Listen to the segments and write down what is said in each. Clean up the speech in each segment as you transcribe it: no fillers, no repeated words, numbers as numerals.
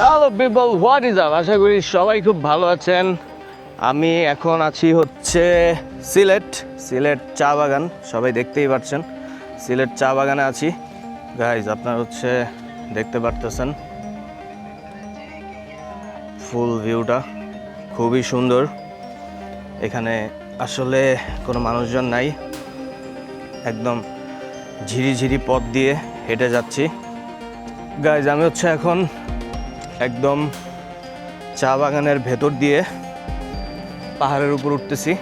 Hello people, what is up? আশা করি সবাই খুব ভালো আছেন। আমি এখন আছি হচ্ছে সিলেট চা বাগান। সবাই দেখতেই পাচ্ছেন সিলেট চা বাগানে আছি। গাইজ আপনার হচ্ছে দেখতে পারতেছেন ফুল ভিউটা খুবই সুন্দর। এখানে আসলে কোনো মানুষজন নাই, একদম ঝিরিঝিরি পথ দিয়ে হেঁটে যাচ্ছি। গাইজ আমি হচ্ছে এখন একদম চা বাগানের ভেতর দিয়ে পাহাড়ের উপর উঠতেছি।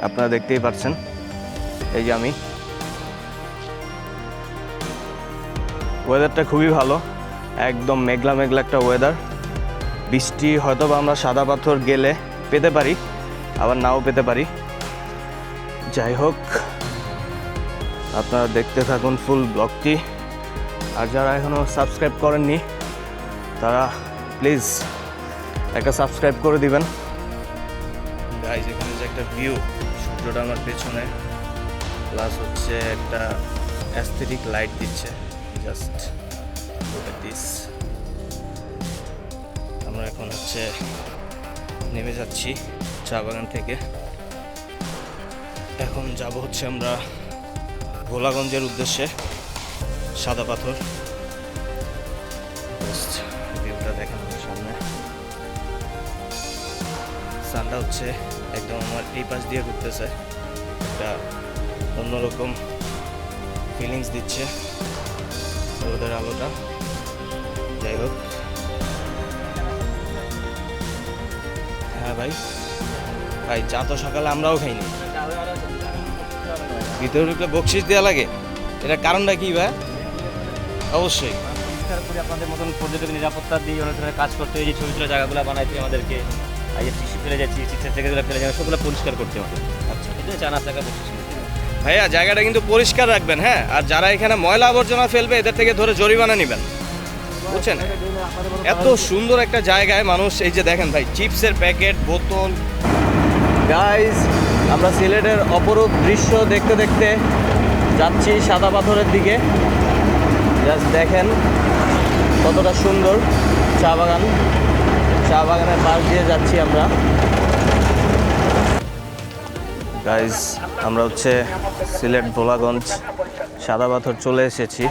আপনারা দেখতেই পাচ্ছেন, এই যে আমি। ওয়েদারটা খুবই ভালো, একদম মেঘলা মেঘলা একটা ওয়েদার। বৃষ্টি হয়তো বা আমরা সাদা পাথর গেলে পেতে পারি, আবার নাও পেতে পারি। যাই হোক, আপনারা দেখতে থাকুন ফুল ব্লগটি। আর যারা এখনও সাবস্ক্রাইব করেননি তারা প্লিজ একটা সাবস্ক্রাইব করে দিবেন। গাইজ এখানে যে একটা ভিউ, সূর্যটা আমার পেছনে, প্লাস হচ্ছে একটা অ্যাস্থেটিক লাইট দিচ্ছে। Just look at this. আমরা এখন হচ্ছে নেমে যাচ্ছি চা বাগান থেকে। এখন যাব হচ্ছে আমরা ভোলাগঞ্জের উদ্দেশ্যে, সাদা পাথর। ভিউটা দেখেন আমার সামনে, সানটা হচ্ছে একদম আমার এই পাশ দিয়ে ঘুরতেছে, একটা অন্যরকম ফিলিংস দিচ্ছে রোদের আলোটা। যাই হোক, হ্যাঁ ভাই চা তো সকালে আমরাও খাইনি। ভিতরে ঢুকলে বকশিস দেওয়া লাগে, এটা কারণটা কি ভাই? অবশ্যই পরিষ্কার করে আপনাদের মতন পর্যটক নিরাপত্তা দিয়ে অনেক ধরনের কাজ করতে, এই যে ছোটো ছোটো জায়গাগুলো বানাইতে আমাদেরকে, এই যে টিস্যু ফেলে যাচ্ছি, চিকিৎসা জায়গাগুলো ফেলে যাবে, সবগুলো পরিষ্কার করতে আমাদের। আচ্ছা, এই জন্য 4 টাকা বসে ভাইয়া জায়গাটা কিন্তু পরিষ্কার রাখবেন, হ্যাঁ। আর যারা এখানে ময়লা আবর্জনা ফেলবে এদের থেকে ধরে জরিমানা নেবেন, বুঝছেন? এত সুন্দর একটা জায়গায় মানুষ, এই যে দেখেন ভাই, চিপসের প্যাকেট, বোতল। গাইজ আমরা সিলেটের অপরূপ দৃশ্য দেখতে দেখতে যাচ্ছি সাদা পাথরের দিকে। জাস্ট দেখেন কতটা সুন্দর চা বাগান। চা বাগানের পাশ দিয়ে যাচ্ছি আমরা। গাইজ আমরা হচ্ছে সিলেট ভোলাগঞ্জ সাদা পাথর চলে এসেছি।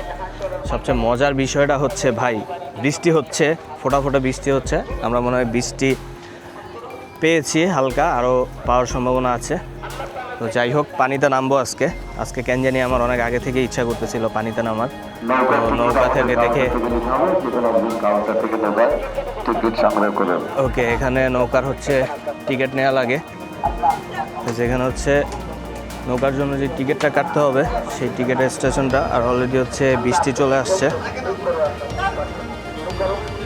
সবচেয়ে মজার বিষয়টা হচ্ছে ভাই, বৃষ্টি হচ্ছে, ফোঁটা ফোঁটা বৃষ্টি হচ্ছে। আমরা মনে হয় বৃষ্টি পেয়েছি হালকা, আরও পাওয়ার সম্ভাবনা আছে। তো যাই হোক, পানিতে নামবো আজকে কেন জানি আমার অনেক আগে থেকে ইচ্ছা করতেছিল পানিতে নামার। তো নৌকা থেকে দেখে ওকে, এখানে নৌকার হচ্ছে টিকিট নেওয়া লাগে। যেখানে হচ্ছে নৌকার জন্য যে টিকিটটা কাটতে হবে সেই টিকিটের স্টেশনটা। আর অলরেডি হচ্ছে বৃষ্টি চলে আসছে,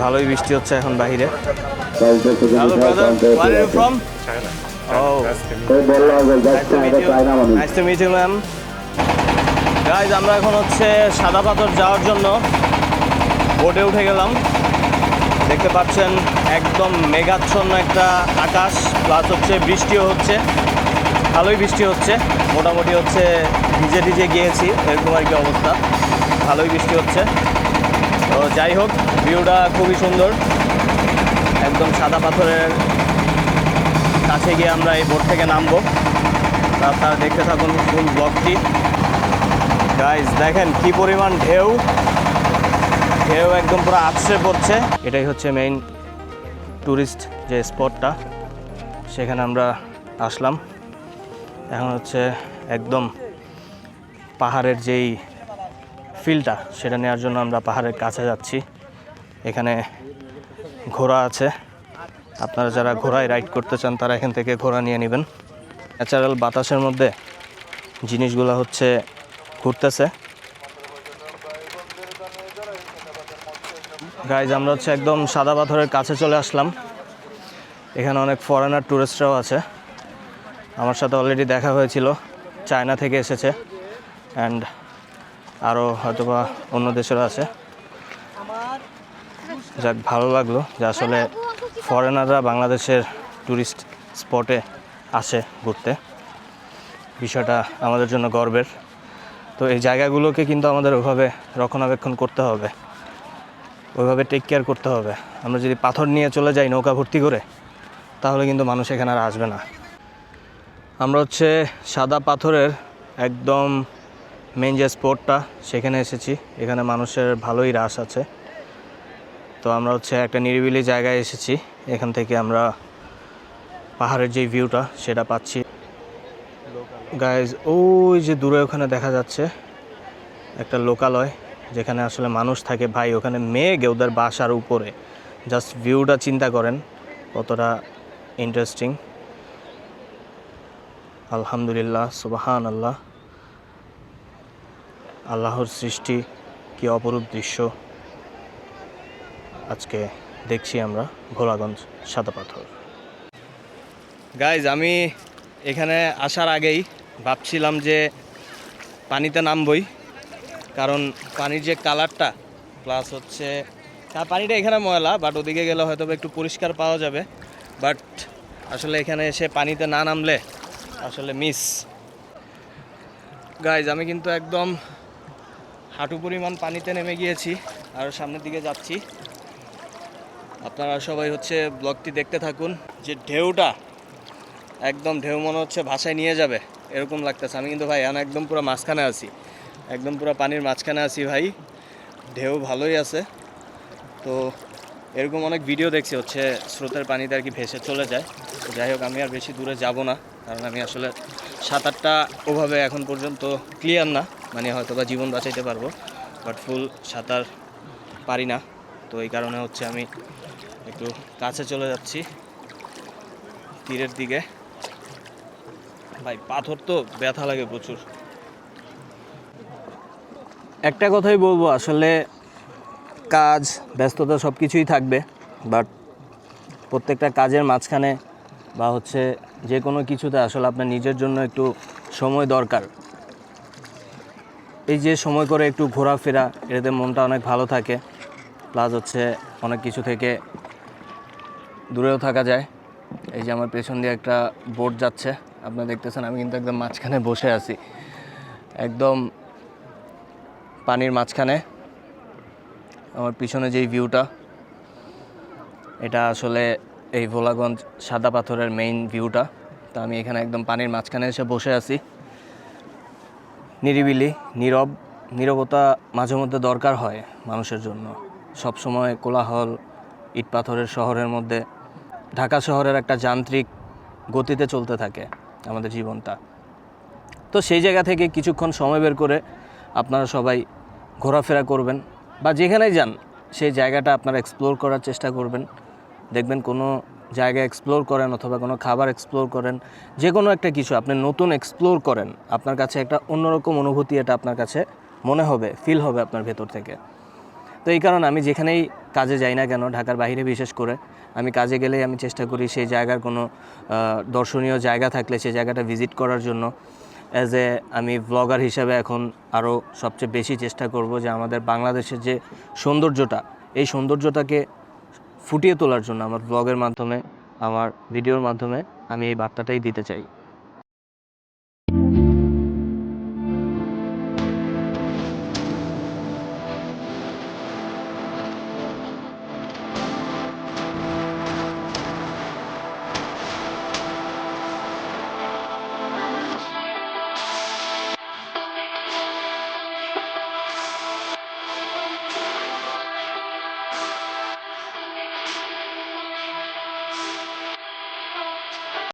ভালোই বৃষ্টি হচ্ছে এখন বাহিরে। Hello brother, where are you from? China. Oh, nice to meet you ma'am. Guys, আমরা এখন হচ্ছে সাদা পাথর যাওয়ার জন্য বোটে উঠে গেলাম। দেখতে পাচ্ছেন একদম মেঘাচ্ছন্ন একটা আকাশ, প্লাস হচ্ছে বৃষ্টিও হচ্ছে, ভালোই বৃষ্টি হচ্ছে। মোটামুটি হচ্ছে ভিজে ভিজে গিয়েছি, এরকম আর কি অবস্থা। ভালোই বৃষ্টি হচ্ছে। তো যাই হোক, ভিউটা খুবই সুন্দর। একদম সাদা পাথরের কাছে গিয়ে আমরা এই বোট থেকে নামবো। আপনারা দেখতে থাকুন ফুল ব্লগটি। গাইজ দেখেন কি পরিমাণ ঢেউ একদম পুরো আছড়ে পড়ছে। এটাই হচ্ছে মেইন ট্যুরিস্ট যে স্পটটা, সেখানে আমরা আসলাম। এখন হচ্ছে একদম পাহাড়ের যেই ফিলটা সেটা নেওয়ার জন্য আমরা পাহাড়ের কাছে যাচ্ছি। এখানে ঘোড়া আছে, আপনারা যারা ঘোড়ায় রাইড করতে চান তারা এখান থেকে ঘোড়া নিয়ে নেবেন। ন্যাচারাল বাতাসের মধ্যে জিনিসগুলো হচ্ছে ঘুরতেছে। গাইজ আমরা হচ্ছে একদম সাদা পাথরের কাছে চলে আসলাম। এখানে অনেক ফরেনার টুরিস্টরাও আছে। আমার সাথে অলরেডি দেখা হয়েছিল, চায়না থেকে এসেছে, অ্যান্ড আরও হয়তোবা অন্য দেশেরও আছে। যাক, ভালো লাগলো যে আসলে ফরেনাররা বাংলাদেশের ট্যুরিস্ট স্পটে আসে ঘুরতে। বিষয়টা আমাদের জন্য গর্বের। তো এই জায়গাগুলোকে কিন্তু আমাদের ওইভাবে রক্ষণাবেক্ষণ করতে হবে। ওইভাবে টেক কেয়ার করতে হবে। আমরা যদি পাথর নিয়ে চলে যাই নৌকা ভর্তি করে, তাহলে কিন্তু মানুষ এখানে আর আসবে না। আমরা হচ্ছে সাদা পাথরের একদম মেন যে স্পটটা সেখানে এসেছি। এখানে মানুষের ভালোই রাশ আছে। তো আমরা হচ্ছে একটা নিরিবিলি জায়গায় এসেছি। এখান থেকে আমরা পাহাড়ের যে ভিউটা সেটা পাচ্ছি। গাইজ ওই যে দূরে ওখানে দেখা যাচ্ছে একটা লোকালয় যেখানে আসলে মানুষ থাকে ভাই। ওখানে মেঘ ওদের বাসার উপরে, জাস্ট ভিউটা চিন্তা করেন কতটা ইন্টারেস্টিং। আলহামদুলিল্লাহ, সুবহান আল্লাহ, আল্লাহর সৃষ্টি, কি অপরূপ দৃশ্য আজকে দেখছি আমরা ভোলাগঞ্জ সাদা পাথর। গাইজ আমি এখানে আসার আগেই ভাবছিলাম যে পানিতে নামবই, কারণ পানির যে কালারটা প্লাস হচ্ছে পানিটা এখানে ময়লা, বাট ওদিকে গেলে হয়তো একটু পরিষ্কার পাওয়া যাবে। বাট আসলে এখানে এসে পানিতে না নামলে আসলে মিস। গাইজ আমি কিন্তু একদম হাঁটু পরিমাণ পানিতে নেমে গিয়েছি আর সামনের দিকে যাচ্ছি। আপনারা সবাই হচ্ছে ব্লগটি দেখতে থাকুন। যে ঢেউটা একদম ঢেউ মনে হচ্ছে ভাষায় নিয়ে যাবে এরকম লাগতেছে। আমি কিন্তু ভাই এখন একদম পুরো মাঝখানে আছি, একদম পুরো পানির মাঝখানে আছি ভাই। ঢেউ ভালোই আছে। তো এরকম অনেক ভিডিও দেখছি হচ্ছে স্রোতের পানিতে আর কি ভেসে চলে যায়। তো যাই হোক আমি আর বেশি দূরে যাব না, কারণ আমি আসলে সাঁতারটা ওভাবে এখন পর্যন্ত ক্লিয়ার না, মানে হয়তো বা জীবন বাঁচাইতে পারবো বাট ফুল সাঁতার পারি না। তো এই কারণে হচ্ছে আমি একটু কাছে চলে যাচ্ছি তীরের দিকে। ভাই পাথর তো ব্যথা লাগে প্রচুর। একটা কথাই বলবো, আসলে কাজ ব্যস্ততা সব কিছুই থাকবে, বাট প্রত্যেকটা কাজের মাঝখানে বা হচ্ছে যে কোনো কিছুতে আসলে আপনার নিজের জন্য একটু সময় দরকার। এই যে সময় করে একটু ঘোরাফেরা, এটাতে মনটা অনেক ভালো থাকে, প্লাস হচ্ছে অনেক কিছু থেকে দূরেও থাকা যায়। এই যে আমার পেছন দিয়ে একটা বোট যাচ্ছে, আপনারা দেখতেছেন আমি কিন্তু একদম মাঝখানে বসে আছি, একদম পানির মাঝখানে। আমার পিছনে যেই ভিউটা, এটা আসলে এই ভোলাগঞ্জ সাদা পাথরের মেইন ভিউটা। তো আমি এখানে একদম পানির মাঝখানে এসে বসে আছি, নিরিবিলি, নীরবতা মাঝে মধ্যে দরকার হয় মানুষের জন্য। সব সময় কোলাহল, ইট পাথরের শহরের মধ্যে, ঢাকা শহরের একটা যান্ত্রিক গতিতে চলতে থাকে আমাদের জীবনটা। তো সেই জায়গা থেকে কিছুক্ষণ সময় বের করে আপনারা সবাই ঘোরাফেরা করবেন, বা যেখানেই যান সেই জায়গাটা আপনারা এক্সপ্লোর করার চেষ্টা করবেন। দেখবেন কোনো জায়গা এক্সপ্লোর করেন অথবা কোনো খাবার এক্সপ্লোর করেন, যে কোনো একটা কিছু আপনি নতুন এক্সপ্লোর করেন, আপনার কাছে একটা অন্যরকম অনুভূতি এটা আপনার কাছে মনে হবে, ফিল হবে আপনার ভেতর থেকে। তো এই কারণে আমি যেখানেই কাজে যাই না কেন, ঢাকার বাইরে বিশেষ করে, আমি কাজে গেলেই আমি চেষ্টা করি সেই জায়গার কোনো দর্শনীয় জায়গা থাকলে সেই জায়গাটা ভিজিট করার জন্য। আমি ব্লগার হিসাবে এখন আরও সবচেয়ে বেশি চেষ্টা করব যে আমাদের বাংলাদেশের যে সৌন্দর্যটা, এই সৌন্দর্যটাকে ফুটিয়ে তোলার জন্য আমার ব্লগের মাধ্যমে, আমার ভিডিওর মাধ্যমে আমি এই বার্তাটাই দিতে চাই।